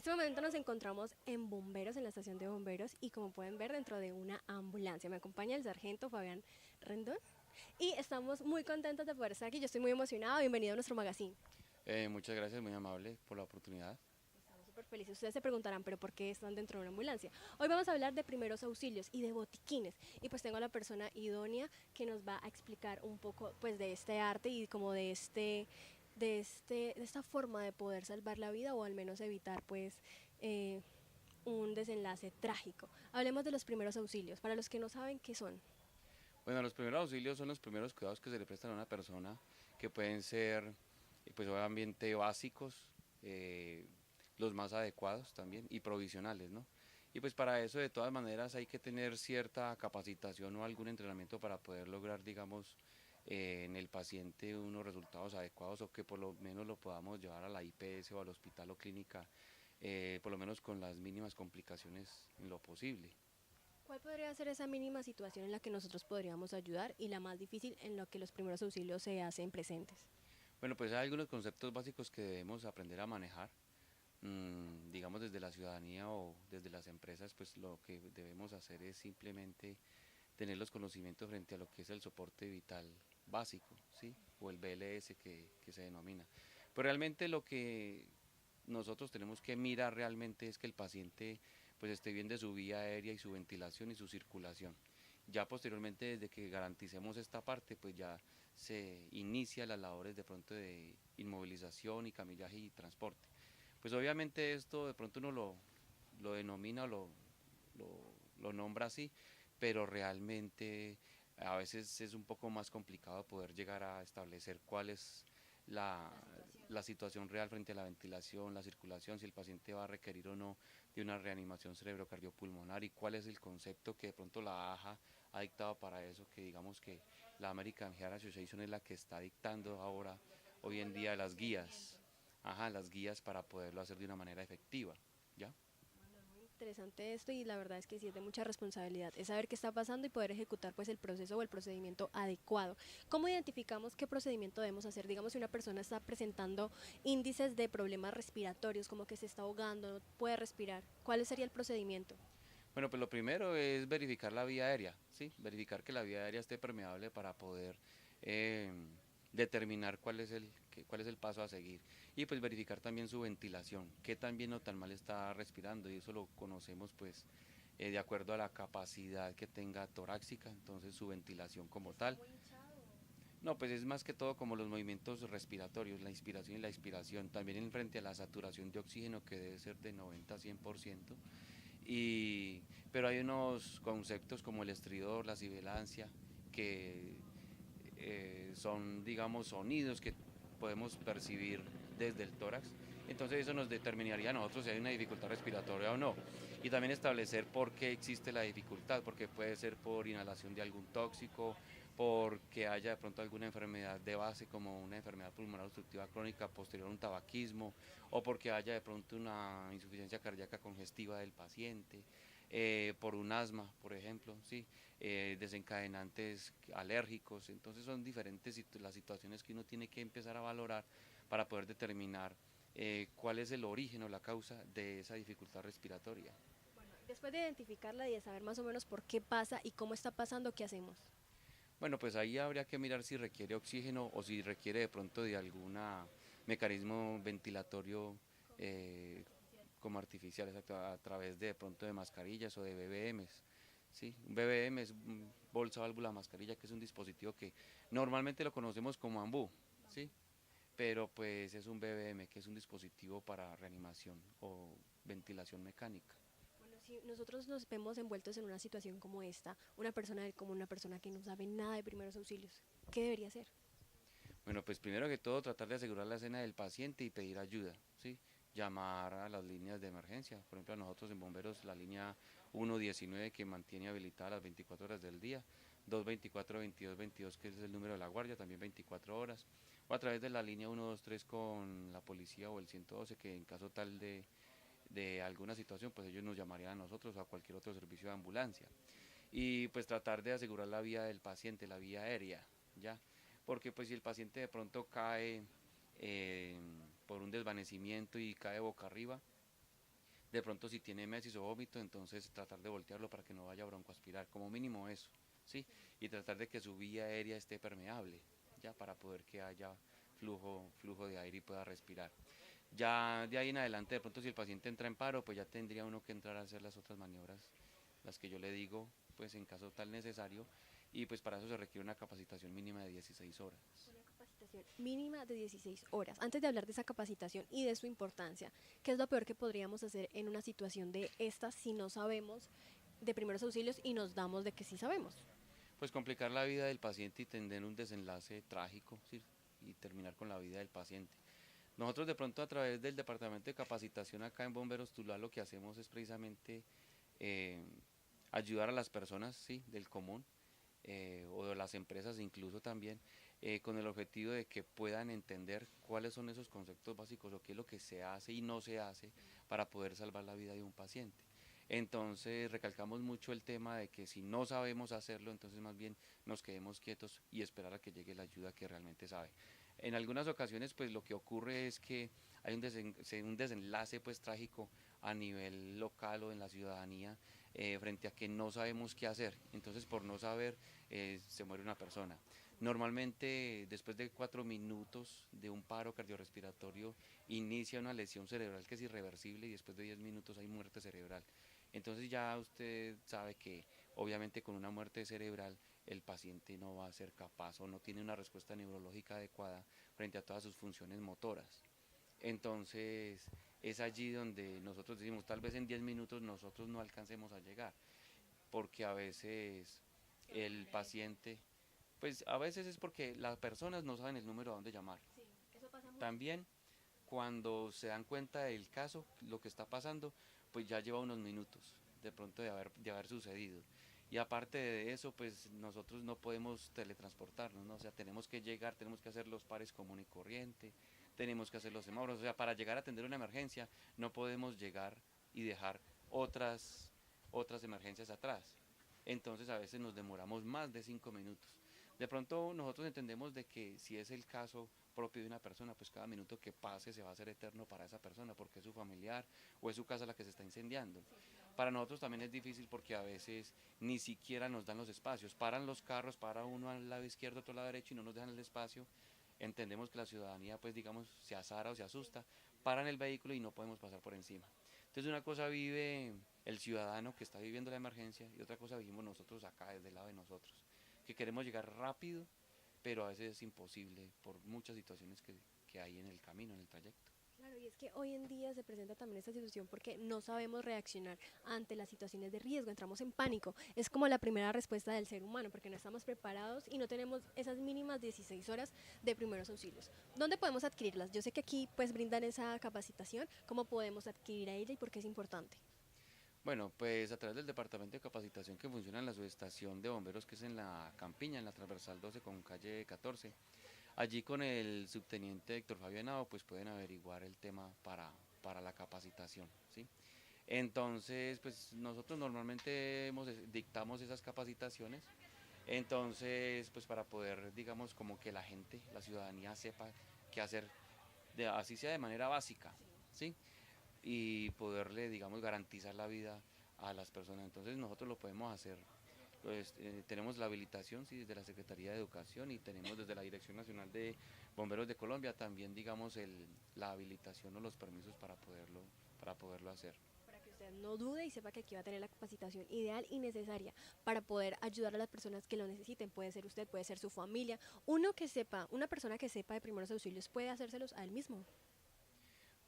este momento nos encontramos en Bomberos, en la estación de bomberos, y como pueden ver, dentro de una ambulancia. Me acompaña el sargento Fabián Rendón y estamos muy contentos de poder estar aquí. Yo estoy muy emocionada. Bienvenido a nuestro magazine. Muchas gracias, muy amable por la oportunidad. Estamos súper felices. Ustedes se preguntarán, ¿pero por qué están dentro de una ambulancia? Hoy vamos a hablar de primeros auxilios y de botiquines. Y pues tengo a la persona idónea que nos va a explicar un poco pues de este arte y como de esta forma de poder salvar la vida o al menos evitar pues eh, un desenlace trágico. Hablemos de los primeros auxilios, para los que no saben qué son. Bueno, los primeros auxilios son los primeros cuidados que se le prestan a una persona, que pueden ser, pues obviamente básicos, los más adecuados también y provisionales, ¿no? Y pues para eso de todas maneras hay que tener cierta capacitación o algún entrenamiento para poder lograr, digamos, en el paciente unos resultados adecuados o que por lo menos lo podamos llevar a la IPS o al hospital o clínica, por lo menos con las mínimas complicaciones en lo posible. ¿Cuál podría ser esa mínima situación en la que nosotros podríamos ayudar y la más difícil en la que los primeros auxilios se hacen presentes? Bueno, pues hay algunos conceptos básicos que debemos aprender a manejar, digamos desde la ciudadanía o desde las empresas, pues lo que debemos hacer es simplemente tener los conocimientos frente a lo que es el soporte vital básico, ¿sí? O el BLS que se denomina. Pero realmente lo que nosotros tenemos que mirar realmente es que el paciente pues esté bien de su vía aérea y su ventilación y su circulación. Ya posteriormente, desde que garanticemos esta parte, pues ya se inicia las labores de pronto de inmovilización y camillaje y transporte. Pues obviamente esto de pronto uno lo denomina o lo, lo nombra así, pero realmente a veces es un poco más complicado poder llegar a establecer cuál es la, la situación real frente a la ventilación, la circulación, si el paciente va a requerir o no de una reanimación cerebrocardiopulmonar y cuál es el concepto que de pronto la AJA ha dictado para eso, que digamos que la American Heart Association es la que está dictando ahora, hoy en día, las guías, las guías para poderlo hacer de una manera efectiva, ¿ya? Interesante esto y la verdad es que sí es de mucha responsabilidad, es saber qué está pasando y poder ejecutar pues el proceso o el procedimiento adecuado. ¿Cómo identificamos qué procedimiento debemos hacer? Digamos si una persona está presentando índices de problemas respiratorios, como que se está ahogando, no puede respirar, ¿cuál sería el procedimiento? Bueno, pues lo primero es verificar la vía aérea, ¿sí? Verificar que la vía aérea esté permeable para poder eh, determinar cuál es el paso a seguir. Y pues verificar también su ventilación, qué tan bien o tan mal está respirando. Y eso lo conocemos pues de acuerdo a la capacidad que tenga torácica, entonces su ventilación como Está tal. muy hinchado. No, pues es más que todo como los movimientos respiratorios, la inspiración y la expiración, también en frente a la saturación de oxígeno que debe ser de 90 a 100%. Pero hay unos conceptos como el estridor, la sibilancia, que son, digamos, sonidos que podemos percibir desde el tórax. Entonces eso nos determinaría a nosotros si hay una dificultad respiratoria o no. Y también establecer por qué existe la dificultad, porque puede ser por inhalación de algún tóxico, porque haya de pronto alguna enfermedad de base como una enfermedad pulmonar obstructiva crónica posterior a un tabaquismo, o porque haya de pronto una insuficiencia cardíaca congestiva del paciente, por un asma, por ejemplo, ¿sí? Desencadenantes alérgicos. Entonces son diferentes las situaciones que uno tiene que empezar a valorar para poder determinar cuál es el origen o la causa de esa dificultad respiratoria. Bueno, después de identificarla y de saber más o menos por qué pasa y cómo está pasando, ¿qué hacemos? Bueno, pues ahí habría que mirar si requiere oxígeno o si requiere de pronto de algún mecanismo ventilatorio eh, como artificial, exacto, a través de pronto de mascarillas o de BBMs. Sí, un BBM es un bolsa válvula mascarilla, que es un dispositivo que normalmente lo conocemos como AMBU, ¿sí? Pero pues es un BBM, que es un dispositivo para reanimación o ventilación mecánica. Bueno, si nosotros nos vemos envueltos en una situación como esta, una persona del común, una persona que no sabe nada de primeros auxilios, ¿qué debería hacer? Bueno, pues primero que todo tratar de asegurar la escena del paciente y pedir ayuda, ¿sí? Llamar a las líneas de emergencia. Por ejemplo, a nosotros en Bomberos la línea 119 que mantiene habilitada las 24 horas del día, 224-2222 que es el número de la guardia, también 24 horas. O a través de la línea 123 con la policía o el 112 que en caso tal de alguna situación pues ellos nos llamarían a nosotros o a cualquier otro servicio de ambulancia. Y pues tratar de asegurar la vida del paciente, la vía aérea, ¿ya? Porque pues si el paciente de pronto cae eh, por un desvanecimiento y cae boca arriba, De pronto si tiene mesis o vómito, entonces tratar de voltearlo para que no vaya a broncoaspirar, como mínimo eso, ¿sí? Y tratar de que su vía aérea esté permeable, ya para poder que haya flujo de aire y pueda respirar. Ya de ahí en adelante, de pronto si el paciente entra en paro, pues ya tendría uno que entrar a hacer las otras maniobras, las que yo le digo, pues en caso tal necesario, y pues para eso se requiere una capacitación mínima de 16 horas. Una capacitación mínima de 16 horas. Antes de hablar de esa capacitación y de su importancia, ¿qué es lo peor que podríamos hacer en una situación de esta si no sabemos de primeros auxilios y nos damos de que sí sabemos? Pues complicar la vida del paciente y tener un desenlace trágico, ¿sí? Y terminar con la vida del paciente. Nosotros de pronto a través del departamento de capacitación acá en Bomberos Tuluá lo que hacemos es precisamente eh, ayudar a las personas, ¿sí? Del común, o de las empresas incluso también, con el objetivo de que puedan entender cuáles son esos conceptos básicos o qué es lo que se hace y no se hace para poder salvar la vida de un paciente. Entonces recalcamos mucho el tema de que si no sabemos hacerlo, entonces más bien nos quedemos quietos y esperar a que llegue la ayuda que realmente sabe. En algunas ocasiones pues lo que ocurre es que hay un desenlace pues trágico a nivel local o en la ciudadanía, frente a que no sabemos qué hacer. Entonces por no saber se muere una persona. Normalmente después de 4 minutos de un paro cardiorrespiratorio inicia una lesión cerebral que es irreversible y después de 10 minutos hay muerte cerebral. Entonces ya usted sabe que obviamente con una muerte cerebral el paciente no va a ser capaz o no tiene una respuesta neurológica adecuada frente a todas sus funciones motoras. Entonces es allí donde nosotros decimos, tal vez en 10 minutos nosotros no alcancemos a llegar, porque a veces el paciente, pues a veces es porque las personas no saben el número a dónde llamar. Sí, eso pasa mucho. También cuando se dan cuenta del caso, lo que está pasando, pues ya lleva unos minutos de pronto de haber sucedido. Y aparte de eso, pues nosotros no podemos teletransportarnos, ¿no? O sea, tenemos que llegar, tenemos que hacer los pares común y corriente, tenemos que hacer los semáforos. O sea, para llegar a atender una emergencia, no podemos llegar y dejar otras emergencias atrás. Entonces a veces nos demoramos más de 5 minutos. De pronto nosotros entendemos de que si es el caso propio de una persona, pues cada minuto que pase se va a hacer eterno para esa persona, porque es su familiar o es su casa la que se está incendiando. Para nosotros también es difícil porque a veces ni siquiera nos dan los espacios. Paran los carros, para uno al lado izquierdo, otro al lado derecho y no nos dejan el espacio. Entendemos que la ciudadanía, pues digamos, se azara o se asusta, paran el vehículo y no podemos pasar por encima. Entonces una cosa vive el ciudadano que está viviendo la emergencia y otra cosa vivimos nosotros acá desde el lado de nosotros, que queremos llegar rápido, pero a veces es imposible por muchas situaciones que hay en el camino, en el trayecto. Claro, y es que hoy en día se presenta también esta situación porque no sabemos reaccionar ante las situaciones de riesgo, entramos en pánico. Es como la primera respuesta del ser humano porque no estamos preparados y no tenemos esas mínimas 16 horas de primeros auxilios. ¿Dónde podemos adquirirlas? Yo sé que aquí pues brindan esa capacitación, ¿cómo podemos adquirir a ella y por qué es importante? Bueno, pues a través del departamento de capacitación que funciona en la subestación de bomberos, que es en la Campiña, en la transversal 12 con calle 14, allí con el subteniente Héctor Fabio Henao, pues pueden averiguar el tema para la capacitación, ¿sí? Entonces, pues nosotros normalmente dictamos esas capacitaciones, entonces, pues para poder, digamos, como que la gente, la ciudadanía sepa qué hacer, así sea de manera básica, ¿sí? Y poderle, digamos, garantizar la vida a las personas. Entonces nosotros lo podemos hacer. Pues, tenemos la habilitación, sí, desde la Secretaría de Educación y tenemos desde la Dirección Nacional de Bomberos de Colombia también, digamos, la habilitación o los permisos para poderlo hacer. Para que usted no dude y sepa que aquí va a tener la capacitación ideal y necesaria para poder ayudar a las personas que lo necesiten. Puede ser usted, puede ser su familia. Uno que sepa, una persona que sepa de primeros auxilios puede hacérselos a él mismo.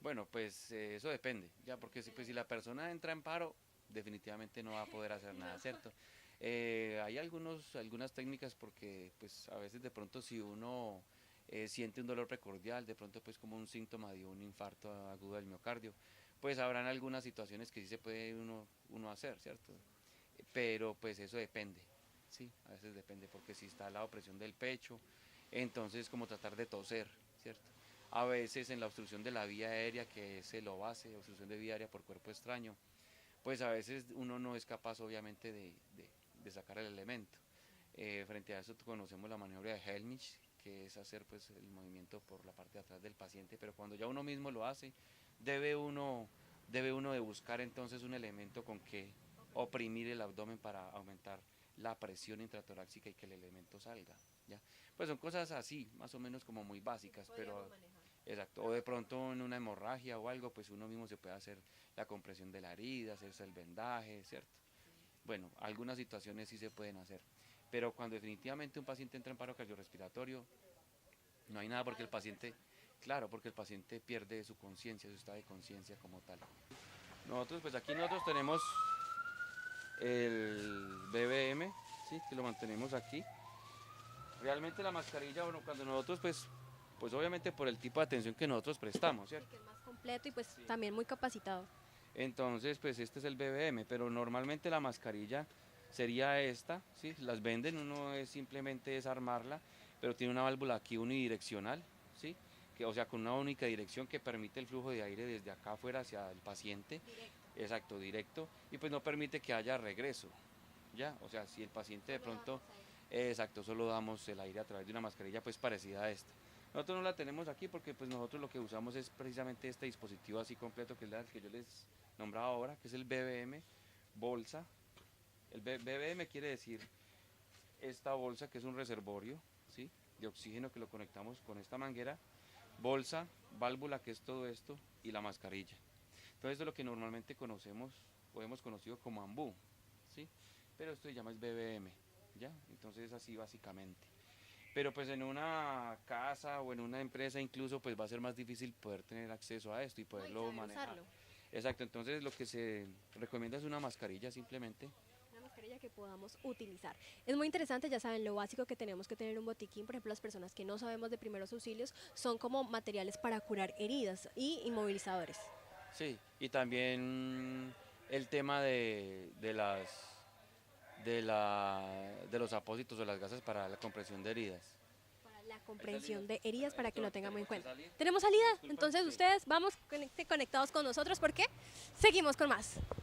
Bueno, pues eso depende, ya, porque pues, si la persona entra en paro, definitivamente no va a poder hacer nada, ¿cierto? Hay algunas técnicas porque pues a veces de pronto si uno siente un dolor precordial, de pronto pues como un síntoma de un infarto agudo del miocardio, pues habrán algunas situaciones que sí se puede uno hacer, ¿cierto? Pero pues eso depende, sí, a veces depende, porque si está la opresión del pecho, entonces como tratar de toser, ¿cierto? A veces en la obstrucción de la vía aérea, que es el OVASE, obstrucción de vía aérea por cuerpo extraño, pues a veces uno no es capaz obviamente de sacar el elemento. Frente a eso conocemos la maniobra de Helmich, que es hacer pues el movimiento por la parte de atrás del paciente, pero cuando ya uno mismo lo hace, debe uno debe uno de buscar entonces un elemento con que oprimir el abdomen para aumentar la presión intratorácica y que el elemento salga, ¿ya? Pues son cosas así, más o menos como muy básicas, pero exacto, o de pronto en una hemorragia o algo, pues uno mismo se puede hacer la compresión de la herida, hacerse el vendaje, ¿cierto? Bueno, algunas situaciones sí se pueden hacer, pero cuando definitivamente un paciente entra en paro cardiorrespiratorio, no hay nada porque el paciente, claro, porque el paciente pierde su conciencia, su estado de conciencia como tal. Nosotros, pues aquí nosotros tenemos el BBM, ¿sí? Que lo mantenemos aquí. Realmente la mascarilla, bueno, cuando nosotros, pues obviamente por el tipo de atención que nosotros prestamos, Sí, ¿cierto? que es más completo y pues también muy capacitado. Entonces, pues este es el BBM, pero normalmente la mascarilla sería esta, ¿sí? Las venden, uno es simplemente desarmarla, pero tiene una válvula aquí unidireccional, ¿sí? Que, o sea, con una única dirección que permite el flujo de aire desde acá afuera hacia el paciente, exacto, directo, y pues no permite que haya regreso, ¿ya? O sea, si el paciente de pronto, exacto, solo damos el aire a través de una mascarilla pues parecida a esta. Nosotros no la tenemos aquí porque pues nosotros lo que usamos es precisamente este dispositivo así completo que es el que yo les nombraba ahora, que es el BBM, bolsa. El BBM quiere decir esta bolsa que es un reservorio, ¿sí? De oxígeno que lo conectamos con esta manguera, bolsa, válvula que es todo esto y la mascarilla. Entonces esto es lo que normalmente conocemos o hemos conocido como ambú, ¿sí? Pero esto se llama es BBM, ¿ya? Entonces es así básicamente. Pero pues en una casa o en una empresa incluso pues va a ser más difícil poder tener acceso a esto y No, y poderlo saber manejar. usarlo. Exacto, entonces lo que se recomienda es una mascarilla simplemente. Una mascarilla que podamos utilizar. Es muy interesante, ya saben, lo básico que tenemos que tener un botiquín, por ejemplo, las personas que no sabemos de primeros auxilios, son como materiales para curar heridas y inmovilizadores. Sí, y también el tema de los apósitos o las gasas para la compresión de heridas. Para la ¿Hay salida? comprensión de heridas, para que lo Doctor, tengamos en ¿tenemos que cuenta. salir? ¿Tenemos salida? Disculpa, Entonces sí. ustedes vamos conectados con nosotros porque seguimos con más.